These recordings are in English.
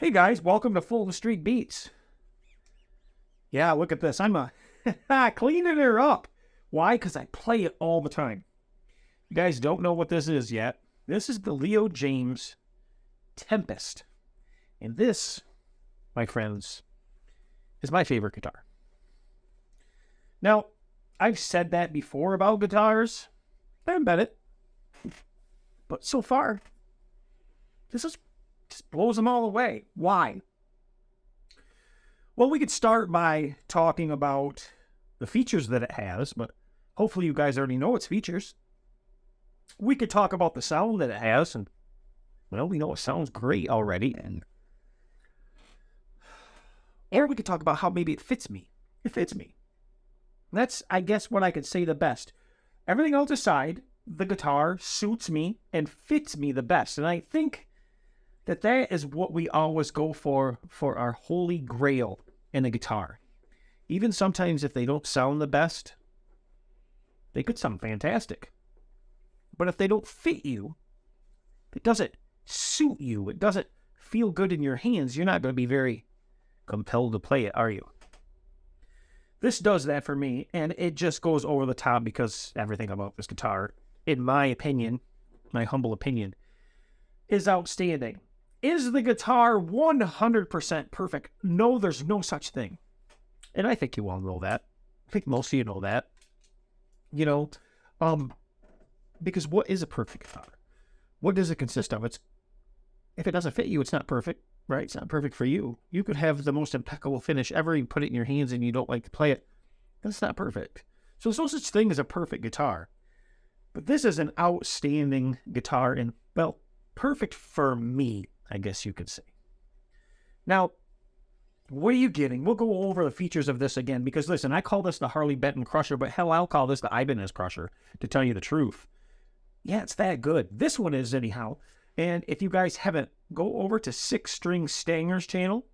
Hey guys, welcome to Full Street Beats. Yeah, look at this. I'm cleaning her up. Why? Because I play it all the time. You guys don't know what this is yet. This is the Jaymz Tempest. And this, my friends, is my favorite guitar. Now, I've said that before about guitars. I haven't bet it. But so far, this just blows them all away. Why? Well, we could start by talking about the features that it has, but hopefully you guys already know its features. We could talk about the sound that it has, and, well, we know it sounds great already. Or we could talk about how maybe it fits me. It fits me. That's, I guess, what I could say the best. Everything else aside, the guitar suits me and fits me the best. And I think that is what we always go for our holy grail in a guitar. Even sometimes if they don't sound the best, they could sound fantastic. But if they don't fit you, it doesn't suit you, it doesn't feel good in your hands, you're not going to be very compelled to play it, are you? This does that for me, and it just goes over the top because everything about this guitar, in my opinion, my humble opinion, is outstanding. Is the guitar 100% perfect? No, there's no such thing. And I think you all know that. I think most of you know that. You know, because what is a perfect guitar? What does it consist of? If it doesn't fit you, it's not perfect, right? It's not perfect for you. You could have the most impeccable finish ever. You put it in your hands and you don't like to play it. That's not perfect. So there's no such thing as a perfect guitar. But this is an outstanding guitar and, well, perfect for me, I guess you could say. Now, what are you getting? We'll go over the features of this again because, listen, I call this the Harley Benton Crusher, but hell, I'll call this the Ibanez Crusher, to tell you the truth. Yeah, it's that good. This one is, anyhow. And if you guys haven't, go over to Six String Stanger's channel.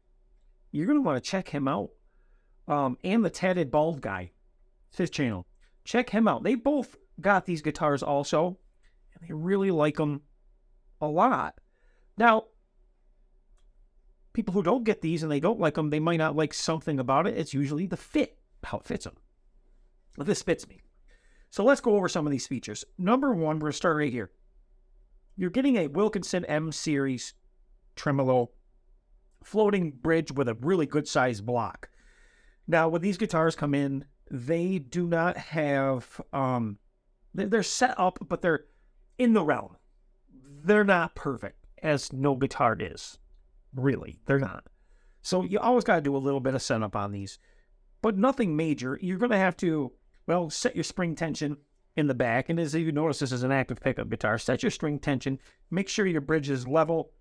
You're going to want to check him out. And the Tatted Bald Guy. It's his channel. Check him out. They both got these guitars also, and they really like them a lot. Now, people who don't get these and they don't like them, they might not like something about it. It's usually the fit, how it fits them. But this fits me. So let's go over some of these features. Number one, we're going to start right here. You're getting a Wilkinson M Series tremolo floating bridge with a really good sized block. Now, when these guitars come in, they do not have, they're set up, but they're in the realm. They're not perfect, as no guitar is. Really, they're not. So you always got to do a little bit of setup on these, but nothing major. You're going to have to, well, set your spring tension in the back. And as you notice, this is an active pickup guitar. Set your string tension. Make sure your bridge is level.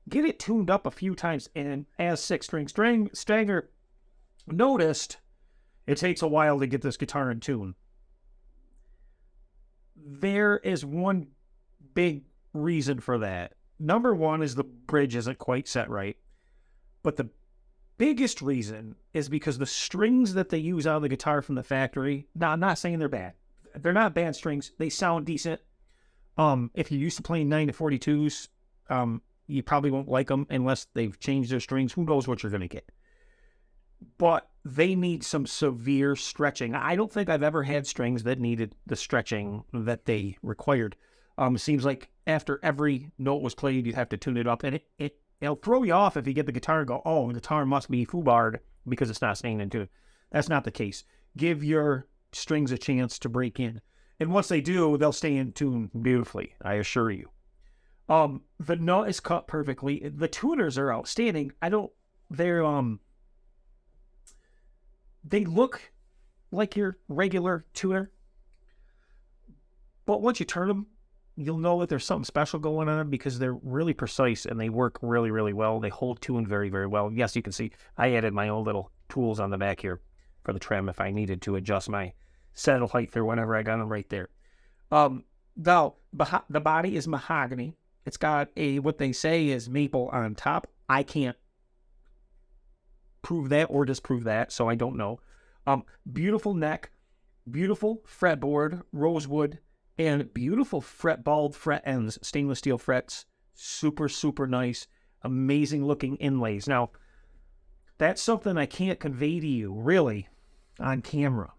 Get it tuned up a few times. And as Six String Stanger noticed, it takes a while to get this guitar in tune. There is one big reason for that. Number one is the bridge isn't quite set right. But the biggest reason is because the strings that they use on the guitar from the factory, now I'm not saying they're bad. They're not bad strings. They sound decent. If you're used to playing 9-42s, you probably won't like them unless they've changed their strings. Who knows what you're going to get. But they need some severe stretching. I don't think I've ever had strings that needed the stretching that they required. It seems like after every note was played, you have to tune it up. And it'll throw you off if you get the guitar and go, oh, the guitar must be foobarred because it's not staying in tune. That's not the case. Give your strings a chance to break in. And once they do, they'll stay in tune beautifully, I assure you. The nut is cut perfectly. The tuners are outstanding. They look like your regular tuner. But once you turn them, you'll know that there's something special going on because they're really precise and they work really, really well. They hold tune very, very well. Yes, you can see I added my own little tools on the back here for the trem if I needed to adjust my saddle height or whatever. I got them right there. Now, the body is mahogany. It's got what they say is maple on top. I can't prove that or disprove that, so I don't know. Beautiful neck, beautiful fretboard, rosewood, and beautiful bald fret ends, stainless steel frets. Super, super nice. Amazing looking inlays. Now, that's something I can't convey to you, really, on camera.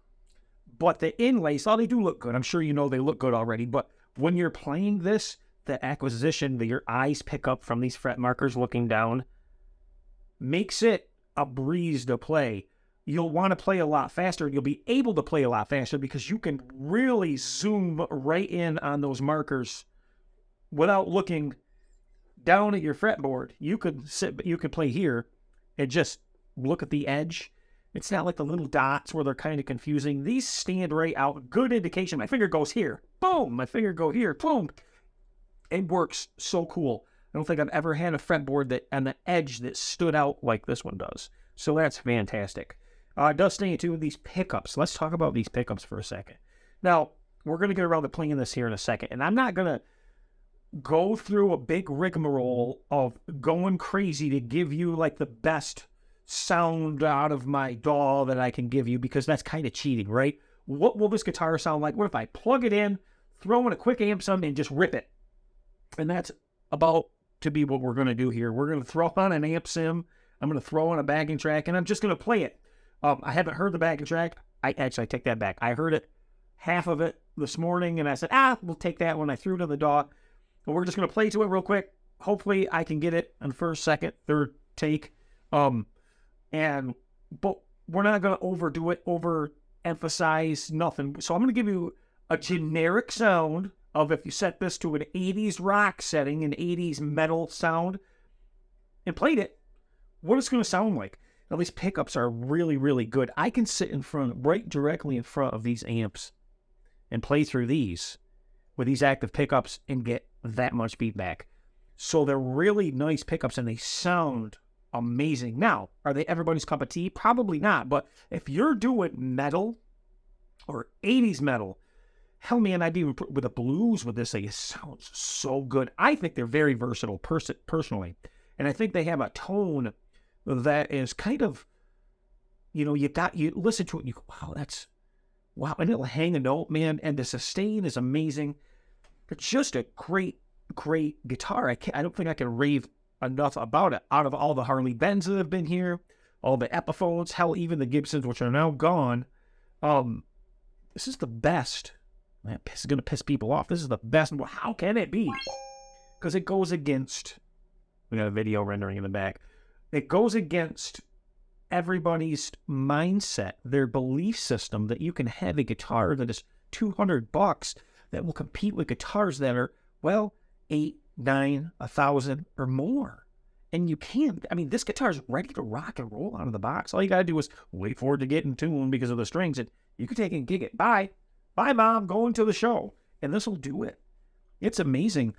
But the inlays, they do look good. I'm sure you know they look good already. But when you're playing this, the acquisition that your eyes pick up from these fret markers looking down makes it a breeze to play. You'll want to play a lot faster, and you'll be able to play a lot faster because you can really zoom right in on those markers without looking down at your fretboard. You could play here and just look at the edge. It's not like the little dots where they're kind of confusing. These stand right out. Good indication. My finger goes here. Boom. My finger go here. Boom. It works so cool. I don't think I've ever had a fretboard that on the edge that stood out like this one does. So that's fantastic. It does stay in tune with these pickups. Let's talk about these pickups for a second. Now, we're going to get around to playing this here in a second, and I'm not going to go through a big rigmarole of going crazy to give you like the best sound out of my DAW that I can give you, because that's kind of cheating, right? What will this guitar sound like? What if I plug it in, throw in a quick amp sum, and just rip it? And that's about to be what we're going to do here. We're going to throw on an amp sim. I'm going to throw on a backing track, and I'm just going to play it. I haven't heard the backing track. I take that back. I heard it, half of it this morning, and I said, we'll take that when I threw it in the DAW. But we're just going to play to it real quick. Hopefully I can get it on first, second, third take. But we're not going to overdo it, overemphasize nothing. So I'm going to give you a generic sound of, if you set this to an 80s rock setting, an 80s metal sound, and played it, what it's going to sound like. Now, these pickups are really, really good. I can sit right directly in front of these amps and play through these with these active pickups and get that much feedback. So they're really nice pickups, and they sound amazing. Now, are they everybody's cup of tea? Probably not. But if you're doing metal or 80s metal, hell, man, I'd even put with the blues with this thing. It sounds so good. I think they're very versatile personally. And I think they have a tone that is kind of, you listen to it and you go, wow. And it'll hang a note, man. And the sustain is amazing. It's just a great, great guitar. I don't think I can rave enough about it. Out of all the Harley Bentons that have been here, all the Epiphones, hell, even the Gibsons, which are now gone, this is the best. Man, this is going to piss people off. This is the best. Well, how can it be? Because it goes against, we got a video rendering in the back. It goes against everybody's mindset, their belief system, that you can have a guitar that is $200 that will compete with guitars that are, well, $8, $9, $1,000 or more. And you can't. I mean, this guitar is ready to rock and roll out of the box. All you got to do is wait for it to get in tune because of the strings, and you can take it and gig it. Bye, Mom, going to the show. And this will do it. It's amazing.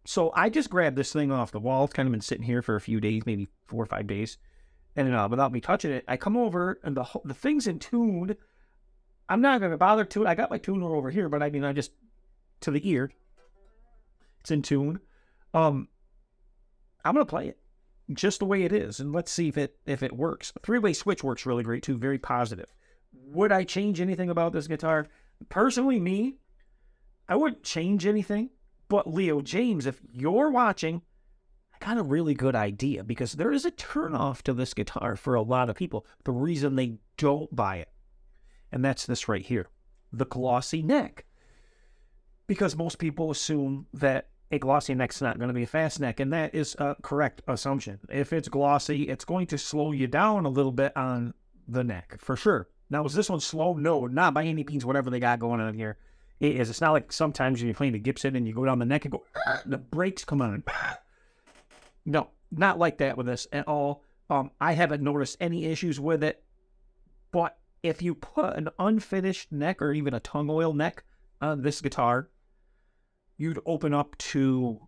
So I just grabbed this thing off the wall. It's kind of been sitting here for a few days, maybe 4 or 5 days. And without me touching it, I come over, and the thing's in tune. I'm not going to bother to it. I got my tuner over here, but I just, to the ear, it's in tune. I'm going to play it just the way it is, and let's see if it works. A 3-way switch works really great, too. Very positive. Would I change anything about this guitar? Personally, me, I wouldn't change anything. But Leo, James, if you're watching, I got a really good idea, because there is a turnoff to this guitar for a lot of people. The reason they don't buy it, and that's this right here, the glossy neck. Because most people assume that a glossy neck's not going to be a fast neck, and that is a correct assumption. If it's glossy, it's going to slow you down a little bit on the neck, for sure. Now, is this one slow? No, not by any means, whatever they got going on here. It is. It's not like sometimes when you're playing the Gibson and you go down the neck and go, the brakes come on. No, not like that with this at all. I haven't noticed any issues with it. But if you put an unfinished neck or even a tung oil neck on this guitar, you'd open up to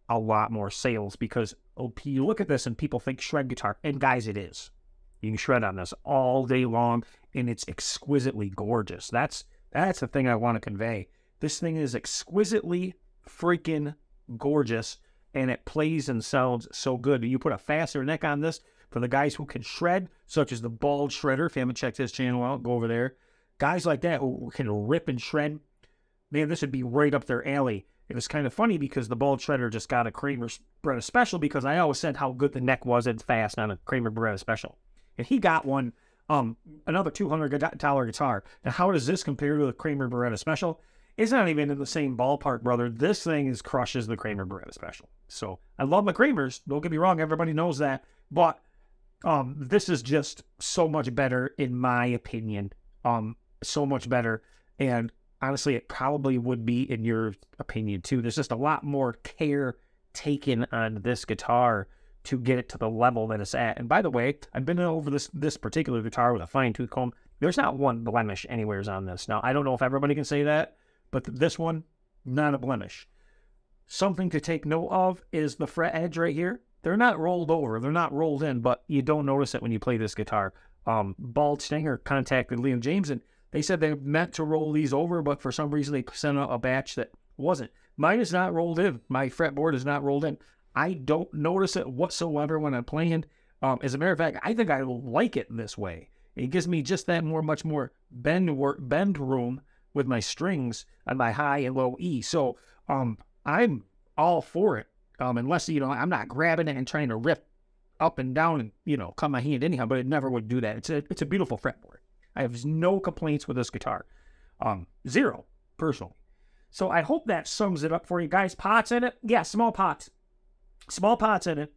a lot more sales, because you look at this and people think shred guitar. And guys, it is. You can shred on this all day long, and it's exquisitely gorgeous. That's the thing I want to convey. This thing is exquisitely freaking gorgeous, and it plays and sounds so good. You put a faster neck on this for the guys who can shred, such as the Bald Shredder. If you haven't checked his channel out, go over there. Guys like that who can rip and shred, man, this would be right up their alley. It was kind of funny because the Bald Shredder just got a Kramer Beretta Special, because I always said how good the neck was and fast on a Kramer Beretta Special. And he got one, another $200 guitar. Now, how does this compare to the Kramer Beretta Special? It's not even in the same ballpark, brother. This thing crushes the Kramer Beretta Special. So I love my Kramers. Don't get me wrong. Everybody knows that. But this is just so much better, in my opinion. So much better. And honestly, it probably would be in your opinion too. There's just a lot more care taken on this guitar to get it to the level that it's at. And by the way, I've been over this particular guitar with a fine-tooth comb. There's not one blemish anywhere on this. Now, I don't know if everybody can say that, but this one, not a blemish. Something to take note of is the fret edge right here. They're not rolled over. They're not rolled in, but you don't notice it when you play this guitar. Bald Stinger contacted Liam James, and they said they meant to roll these over, but for some reason they sent out a batch that wasn't. Mine is not rolled in. My fretboard is not rolled in. I don't notice it whatsoever when I'm playing. As a matter of fact, I think I like it this way. It gives me just that much more bend room with my strings on my high and low E. So I'm all for it. Unless, I'm not grabbing it and trying to rip up and down and, cut my hand anyhow, but it never would do that. It's a beautiful fretboard. I have no complaints with this guitar. Zero, personally. So I hope that sums it up for you guys. Pots in it? Yeah, small pots. Small pots in it.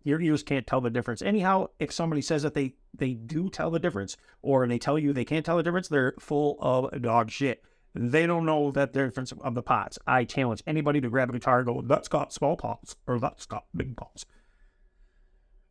Your ears can't tell the difference. Anyhow, if somebody says that they do tell the difference, or they tell you they can't tell the difference, they're full of dog shit. They don't know that difference of the pots. I challenge anybody to grab a guitar and go, that's got small pots, or that's got big pots.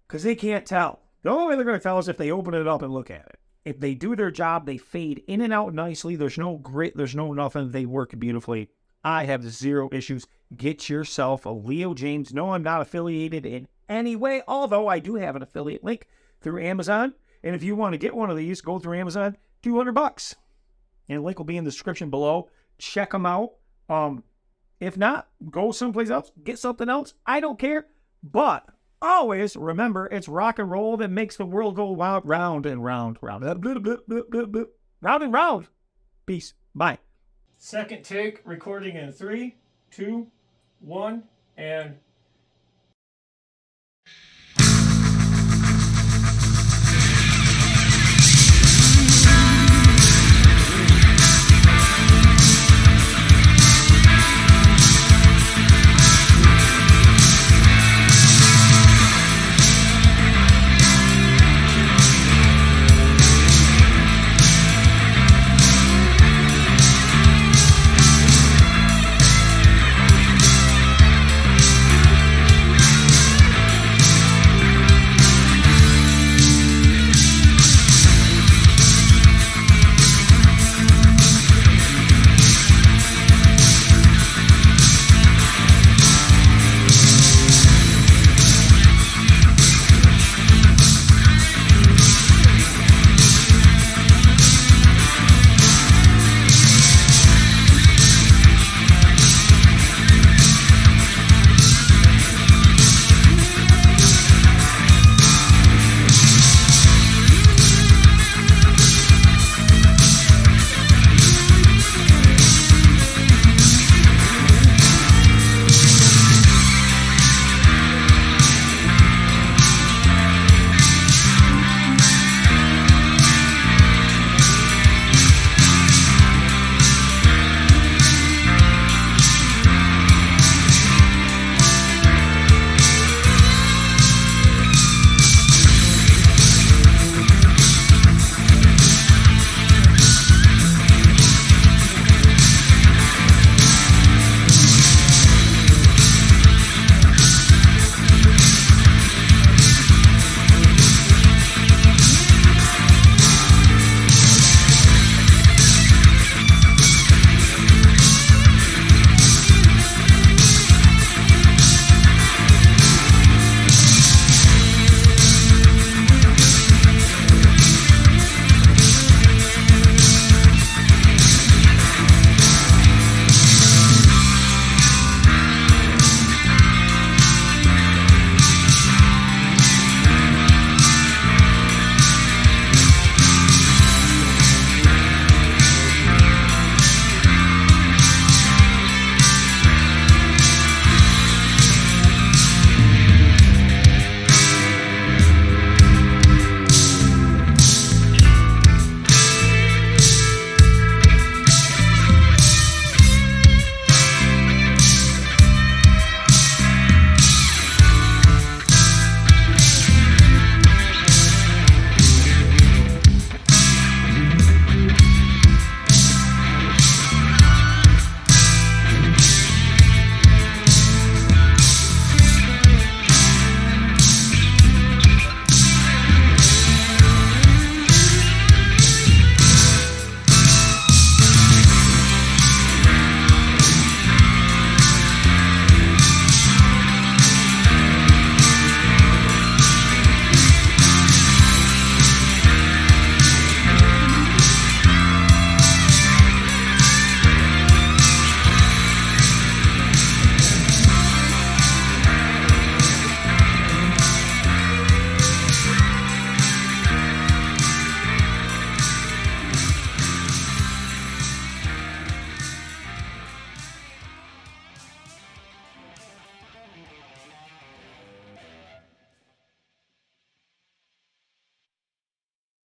Because they can't tell. The only way they're going to tell is if they open it up and look at it. If they do their job, they fade in and out nicely. There's no grit. There's no nothing. They work beautifully. I have zero issues. Get yourself a Leo James. No, I'm not affiliated in any way, although I do have an affiliate link through Amazon. And if you want to get one of these, go through Amazon, $200. And the link will be in the description below. Check them out. If not, go someplace else. Get something else. I don't care. But always remember, it's rock and roll that makes the world go round and round. Round and round. Peace. Bye. Second take, recording in 3, 2, 1, and